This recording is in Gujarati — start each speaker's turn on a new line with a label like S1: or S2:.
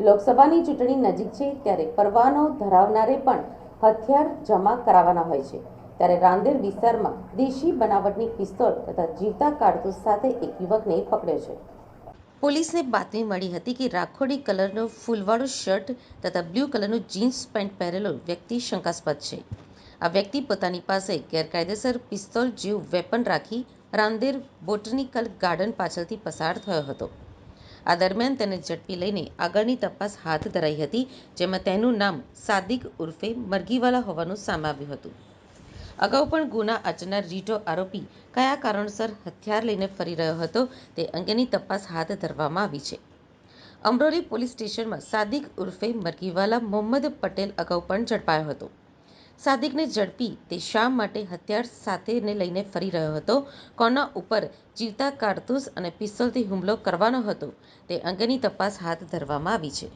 S1: લોકસભાની ચૂંટણી નજીક છે ત્યારે પરવાનો ધરાવનારે પણ હથિયાર જમા કરાવવાના હોય છે ત્યારે રાંદેર વિસ્તારમાં દેશી બનાવટની પિસ્તોલ તથા જીવતા કારતૂસ સાથે એક યુવકને પકડ્યો છે.
S2: પોલીસને બાતમી મળી હતી કે રાખોડી કલરનો ફૂલવાળો શર્ટ તથા બ્લુ કલરનું જીન્સ પેન્ટ પહેરેલો વ્યક્તિ શંકાસ્પદ છે. આ વ્યક્તિ પોતાની પાસે ગેરકાયદેસર પિસ્તોલ જેવું વેપન રાખી રાંદેર બોટનિકલ ગાર્ડન પાછળથી પસાર થયો હતો. આ દરમિયાન તેને ઝડપી લઈને આગળની તપાસ હાથ ધરાઈ હતી, જેમાં તેનું નામ સાદિક ઉર્ફે મરઘીવાલા હોવાનું સામે આવ્યું હતું. અગાઉ પણ ગુના આચરનાર રીઢો આરોપી કયા કારણોસર હથિયાર લઈને ફરી રહ્યો હતો તે અંગેની તપાસ હાથ ધરવામાં આવી છે. અમરોલી પોલીસ સ્ટેશનમાં સાદિક ઉર્ફે મરઘીવાલા મોહમ્મદ પટેલ અગાઉ પણ ઝડપાયો હતો. સાદિકને ઝડપી તે શા માટે હથિયાર સાથેને લઈને ફરી રહ્યો હતો, કોના ઉપર જીવતા કારતૂસ અને પિસ્તોલથી હુમલો કરવાનો હતો તે અંગેની તપાસ હાથ ધરવામાં આવી છે.